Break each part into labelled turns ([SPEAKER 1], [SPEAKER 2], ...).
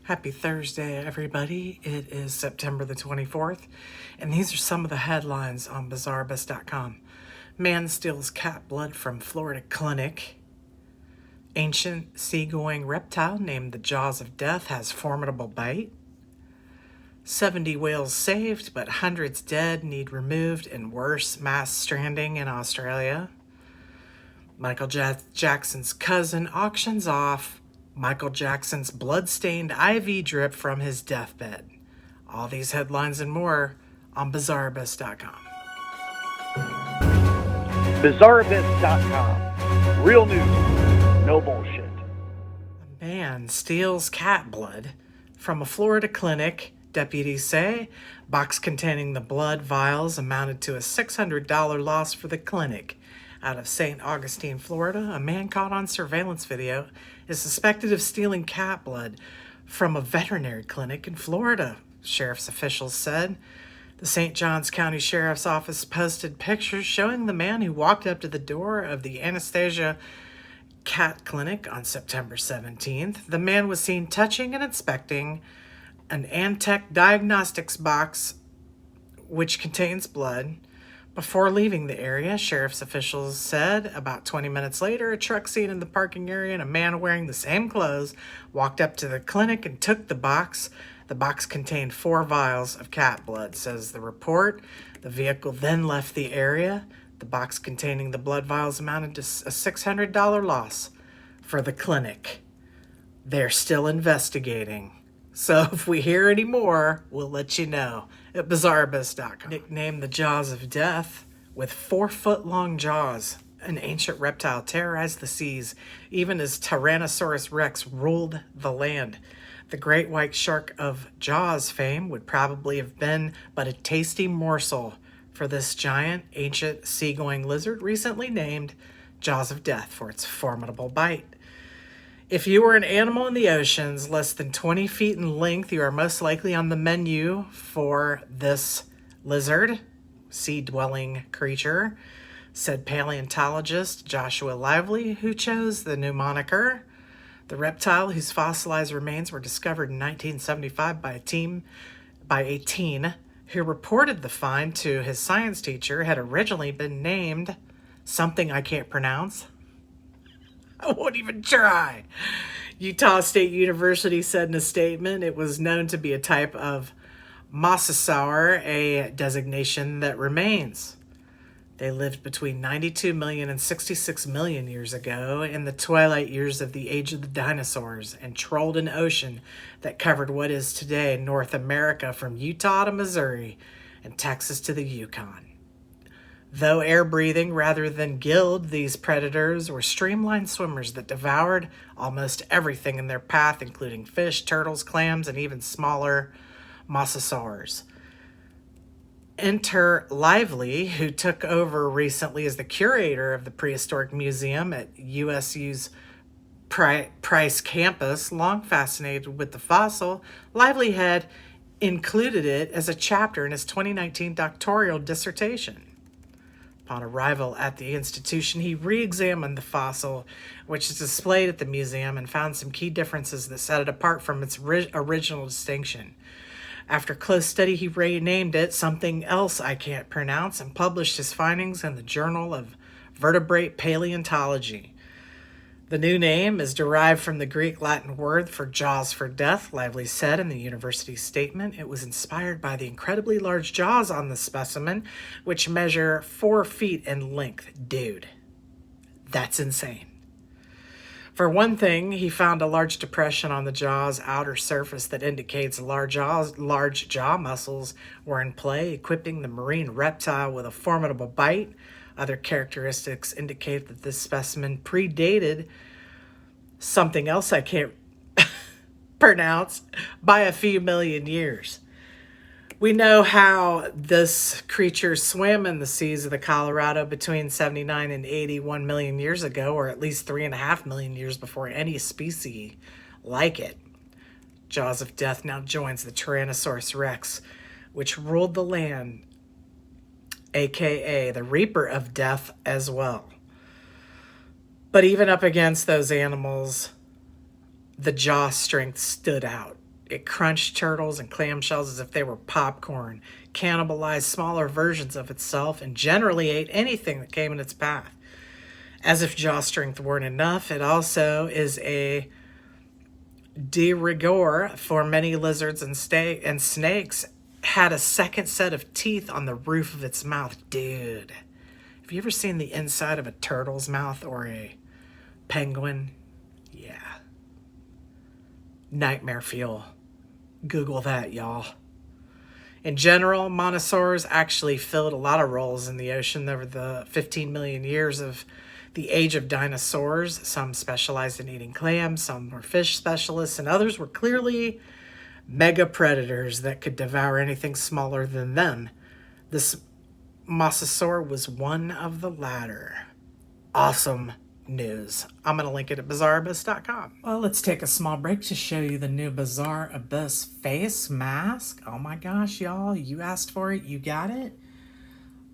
[SPEAKER 1] Happy Thursday, everybody. It is September the 24th, and these are some of the headlines on bizarrebus.com. Man steals cat blood from Florida clinic. Ancient seagoing reptile named the Jaws of Death has formidable bite. 70 whales saved, but hundreds dead, need removed, and worse mass stranding in Australia. Michael Jackson's cousin auctions off Michael Jackson's blood-stained IV drip from his deathbed. All these headlines and more on bizarrebus.com.
[SPEAKER 2] bizarrebus.com. Real news, no bullshit.
[SPEAKER 1] A man steals cat blood from a Florida clinic. Deputies say box containing the blood vials amounted to a $600 loss for the clinic. Out of St. Augustine, Florida, a man caught on surveillance video is suspected of stealing cat blood from a veterinary clinic in Florida, sheriff's officials said. The St. Johns County Sheriff's Office posted pictures showing the man who walked up to the door of the Anastasia Cat Clinic on September 17th. The man was seen touching and inspecting an Antec diagnostics box which contains blood. Before leaving the area, sheriff's officials said about 20 minutes later, a truck seen in the parking area and a man wearing the same clothes walked up to the clinic and took the box. The box contained 4 vials of cat blood, says the report. The vehicle then left the area. The box containing the blood vials amounted to a $600 loss for the clinic. They're still investigating. So if we hear any more, we'll let you know at bizarrebus.com. Nicknamed the Jaws of Death, with 4-foot-long jaws, an ancient reptile terrorized the seas, even as Tyrannosaurus rex ruled the land. The great white shark of Jaws fame would probably have been but a tasty morsel for this giant, ancient, seagoing lizard, recently named Jaws of Death for its formidable bite. If you were an animal in the oceans less than 20 feet in length, you are most likely on the menu for this lizard, sea-dwelling creature, said paleontologist Joshua Lively, who chose the new moniker. The reptile, whose fossilized remains were discovered in 1975 by a teen who reported the find to his science teacher, had originally been named something I can't pronounce. I won't even try. Utah State University said in a statement it was known to be a type of mosasaur, a designation that remains. They lived between 92 million and 66 million years ago in the twilight years of the age of the dinosaurs, and trolled an ocean that covered what is today North America from Utah to Missouri and Texas to the Yukon. Though air-breathing rather than gilled, these predators were streamlined swimmers that devoured almost everything in their path, including fish, turtles, clams, and even smaller mosasaurs. Enter Lively, who took over recently as the curator of the Prehistoric Museum at USU's Price campus. Long fascinated with the fossil, Lively had included it as a chapter in his 2019 doctoral dissertation. Upon arrival at the institution, he re-examined the fossil, which is displayed at the museum, and found some key differences that set it apart from its original distinction. After close study, he renamed it something else I can't pronounce and published his findings in the Journal of Vertebrate Paleontology. The new name is derived from the Greek-Latin word for jaws for death, Lively said in the university statement. It was inspired by the incredibly large jaws on the specimen, which measure 4 feet in length. Dude, that's insane. For one thing, he found a large depression on the jaw's outer surface that indicates large jaw muscles were in play, equipping the marine reptile with a formidable bite. Other characteristics indicate that this specimen predated something else I can't pronounce by a few million years. We know how this creature swam in the seas of the Colorado between 79 and 81 million years ago, or at least 3.5 million years before any species like it. Jaws of Death now joins the Tyrannosaurus rex, which ruled the land, aka the Reaper of Death as well. But even up against those animals, the jaw strength stood out. It crunched turtles and clamshells as if they were popcorn, cannibalized smaller versions of itself, and generally ate anything that came in its path. As if jaw strength weren't enough, it also is a de rigueur for many lizards and snakes. Had a second set of teeth on the roof of its mouth. Dude, have you ever seen the inside of a turtle's mouth or a penguin? Yeah. Nightmare fuel. Google that, y'all. In general, mosasaurs actually filled a lot of roles in the ocean over the 15 million years of the age of dinosaurs. Some specialized in eating clams, some were fish specialists, and others were clearly mega predators that could devour anything smaller than them. This mosasaur was one of the latter. Awesome news. I'm going to link it at bizarreabyss.com. Well, let's take a small break to show you the new Bizarre Abyss face mask. Oh my gosh, y'all. You asked for it. You got it.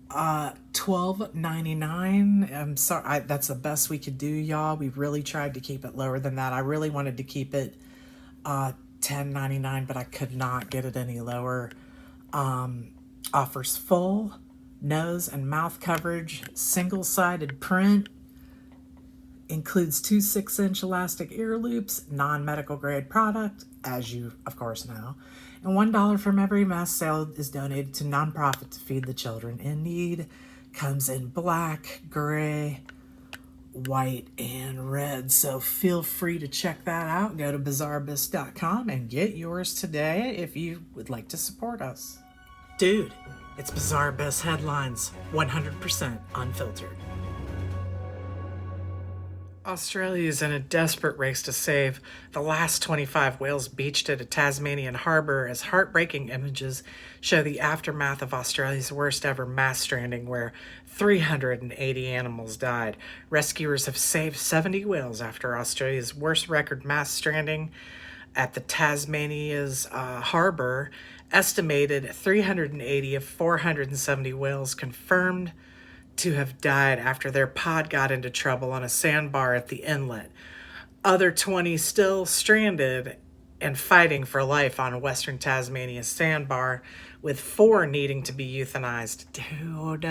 [SPEAKER 1] $12.99. I'm sorry. That's the best we could do, y'all. We really tried to keep it lower than that. I really wanted to keep it $10.99, but I could not get it any lower. Offers full nose and mouth coverage, single-sided print, includes 2 6-inch elastic ear loops, non-medical grade product, as you of course know, and $1 from every mask sale is donated to nonprofit to feed the children in need. Comes in black, gray, white, and red, so feel free to check that out. Go to bizarreabyss.com and get yours today if you would like to support us. Dude, it's Bizarre Abyss headlines, 100% unfiltered. Australia is in a desperate race to save the last 25 whales beached at a Tasmanian harbour as heartbreaking images show the aftermath of Australia's worst ever mass stranding where 380 animals died. Rescuers have saved 70 whales after Australia's worst record mass stranding at the Tasmania's harbour. Estimated 380 of 470 whales confirmed to have died after their pod got into trouble on a sandbar at the inlet. Other 20 still stranded and fighting for life on Western Tasmania's sandbar, with 4 needing to be euthanized. Dude,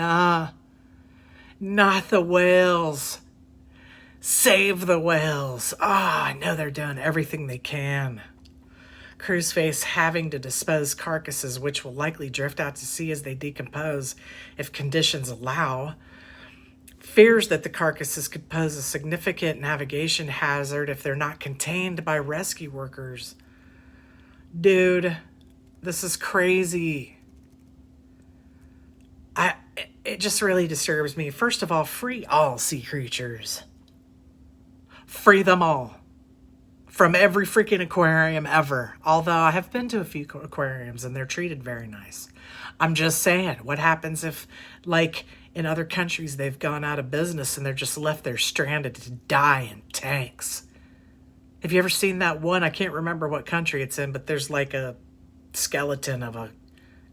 [SPEAKER 1] not the whales. Save the whales. I know they're doing everything they can. Crews face having to dispose carcasses, which will likely drift out to sea as they decompose if conditions allow. Fears that the carcasses could pose a significant navigation hazard if they're not contained by rescue workers. Dude, this is crazy. It just really disturbs me. First of all, free all sea creatures. Free them all. From every freaking aquarium ever. Although I have been to a few aquariums and they're treated very nice. I'm just saying, what happens if, like, in other countries they've gone out of business and they're just left there stranded to die in tanks? Have you ever seen that one? I can't remember what country it's in, but there's like a skeleton of a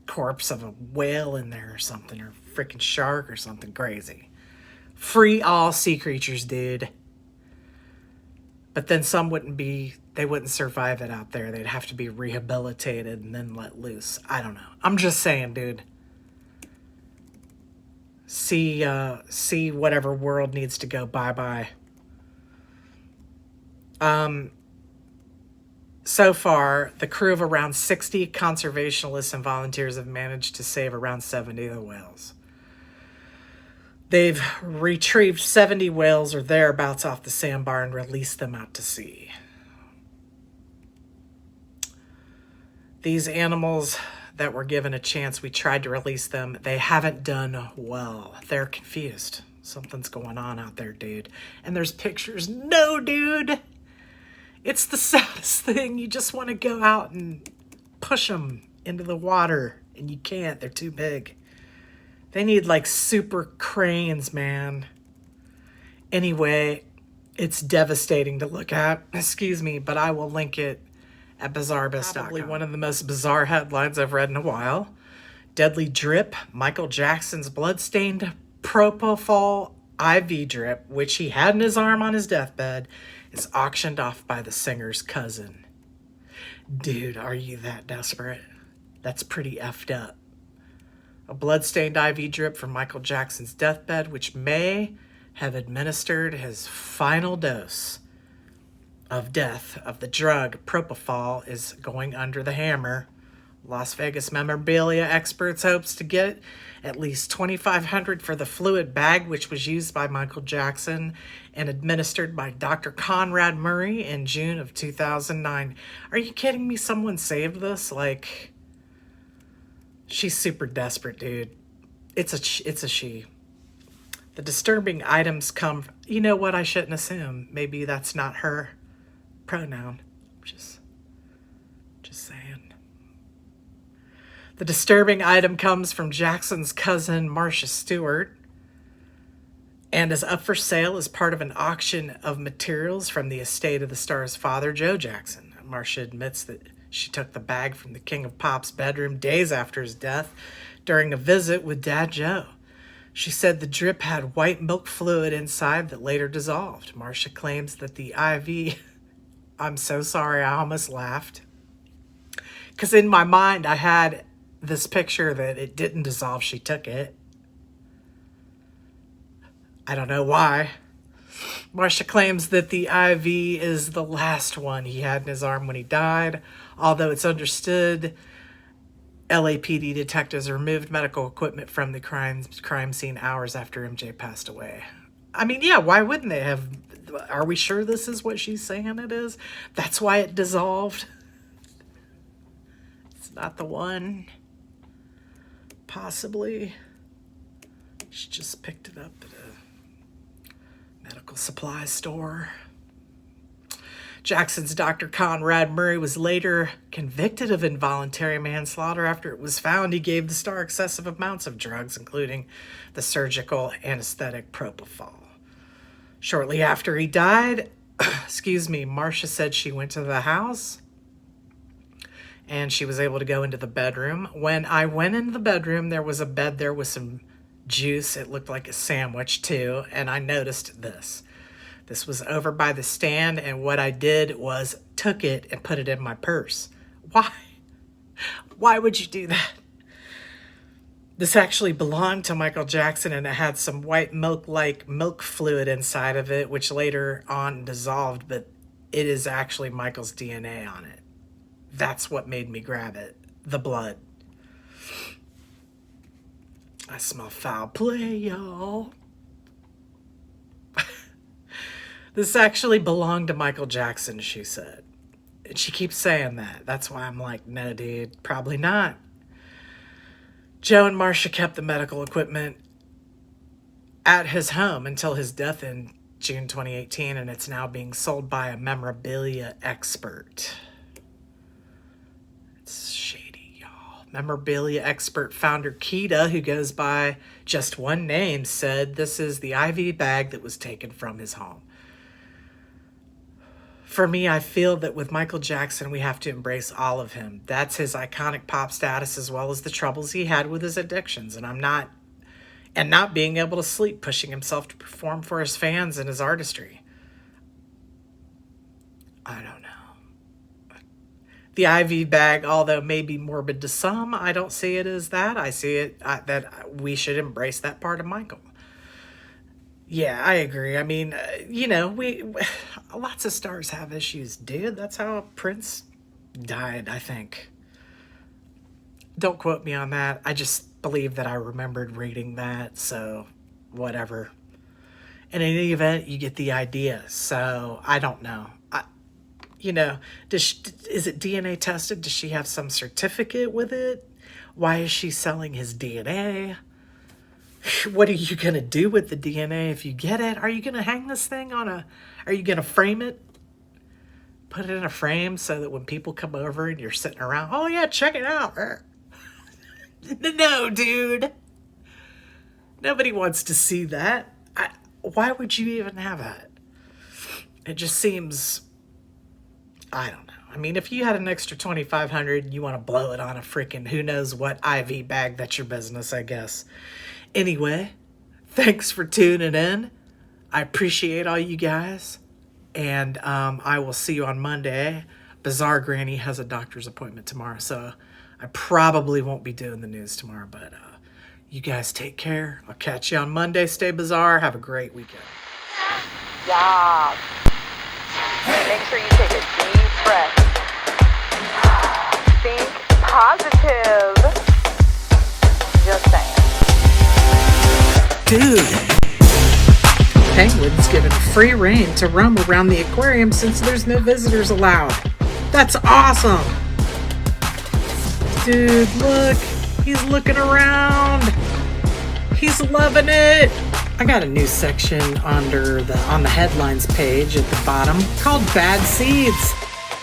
[SPEAKER 1] corpse of a whale in there or something, or freaking shark or something crazy. Free all sea creatures, dude. But then some they wouldn't survive it out there. They'd have to be rehabilitated and then let loose. I don't know. I'm just saying, dude. See whatever world needs to go bye-bye. So far, the crew of around 60 conservationists and volunteers have managed to save around 70 of the whales. They've retrieved 70 whales or thereabouts off the sandbar and released them out to sea. These animals that were given a chance, we tried to release them. They haven't done well. They're confused. Something's going on out there, dude. And there's pictures. No, dude. It's the saddest thing. You just want to go out and push them into the water, and you can't. They're too big. They need like super cranes, man. Anyway, it's devastating to look at. Excuse me, but I will link it at bizarreabyss.com. Probably one of the most bizarre headlines I've read in a while. Deadly drip. Michael Jackson's blood-stained propofol IV drip, which he had in his arm on his deathbed, is auctioned off by the singer's cousin. Dude, are you that desperate? That's pretty effed up. A blood-stained IV drip from Michael Jackson's deathbed, which may have administered his final dose of death of the drug propofol, is going under the hammer. Las Vegas memorabilia experts hopes to get at least $2,500 for the fluid bag, which was used by Michael Jackson and administered by Dr. Conrad Murray in June of 2009. Are you kidding me? Someone saved this? Like, she's super desperate, dude. It's a she. The disturbing items come. You know what? I shouldn't assume. Maybe that's not her pronoun. Just saying. The disturbing item comes from Jackson's cousin, Marcia Stewart, and is up for sale as part of an auction of materials from the estate of the star's father, Joe Jackson. Marcia admits that she took the bag from the King of Pop's bedroom days after his death during a visit with Dad Joe. She said the drip had white milk fluid inside that later dissolved. Marcia claims that the IV... I'm so sorry, I almost laughed. Because in my mind, I had this picture that it didn't dissolve. She took it. I don't know why. Marcia claims that the IV is the last one he had in his arm when he died, although it's understood LAPD detectives removed medical equipment from the crime scene hours after MJ passed away. I mean, yeah, why wouldn't they have? Are we sure this is what she's saying it is? That's why it dissolved? It's not the one. Possibly. She just picked it up at a medical supply store. Jackson's Dr. Conrad Murray was later convicted of involuntary manslaughter after it was found he gave the star excessive amounts of drugs, including the surgical anesthetic propofol. Shortly after he died, Marcia said she went to the house and she was able to go into the bedroom. When I went into the bedroom, there was a bed there with some juice. It looked like a sandwich too, and I noticed this. This was over by the stand, and what I did was took it and put it in my purse. Why? Why would you do that? This actually belonged to Michael Jackson, and it had some white milk-like milk fluid inside of it, which later on dissolved, but it is actually Michael's DNA on it. That's what made me grab it. The blood. I smell foul play, y'all. This actually belonged to Michael Jackson, she said. And she keeps saying that. That's why I'm like, no, dude, probably not. Joe and Marcia kept the medical equipment at his home until his death in June 2018, and it's now being sold by a memorabilia expert. It's shady, y'all. Memorabilia expert founder Keita, who goes by just one name, said this is the IV bag that was taken from his home. For me, I feel that with Michael Jackson, we have to embrace all of him. That's his iconic pop status as well as the troubles he had with his addictions. And not being able to sleep, pushing himself to perform for his fans and his artistry. I don't know. The IV bag, although maybe morbid to some, I don't see it as that. I see it that we should embrace that part of Michael. Yeah, I agree. I mean, we lots of stars have issues, dude. That's how Prince died, I think. Don't quote me on that. I just believe that I remembered reading that, so whatever. In any event, you get the idea. So I don't know. Is it DNA tested? Does she have some certificate with it? Why is she selling his DNA? What are you going to do with the DNA if you get it? Are you going to hang this thing are you going to frame it? Put it in a frame so that when people come over and you're sitting around, oh yeah, check it out. No, dude. Nobody wants to see that. Why would you even have that? It just seems, I don't know. I mean, if you had an extra $2,500 and you want to blow it on a freaking who knows what IV bag, that's your business, I guess. Anyway, thanks for tuning in. I appreciate all you guys. And I will see you on Monday Bizarre Granny has a doctor's appointment tomorrow, so I probably won't be doing the news tomorrow, but you guys take care. I'll catch you on Monday. Stay bizarre. Have a great weekend.
[SPEAKER 3] Yeah. Make sure you take a deep breath. Think positive. Just saying.
[SPEAKER 1] Dude. Penguins given free rein to roam around the aquarium since there's no visitors allowed. That's awesome! Dude, look! He's looking around! He's loving it! I got a new section on the headlines page at the bottom called Bad Seeds.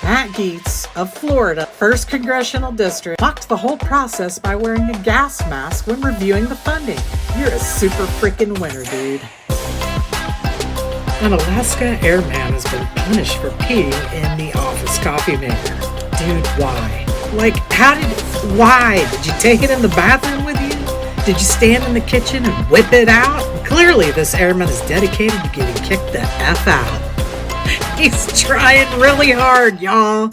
[SPEAKER 1] Matt Gaetz of Florida, 1st Congressional District, mocked the whole process by wearing a gas mask when reviewing the funding. You're a super freaking winner, dude. An Alaska airman has been punished for peeing in the office coffee maker. Dude, why? Like, why? Did you take it in the bathroom with you? Did you stand in the kitchen and whip it out? Clearly, this airman is dedicated to getting kicked the F out. He's trying really hard, y'all.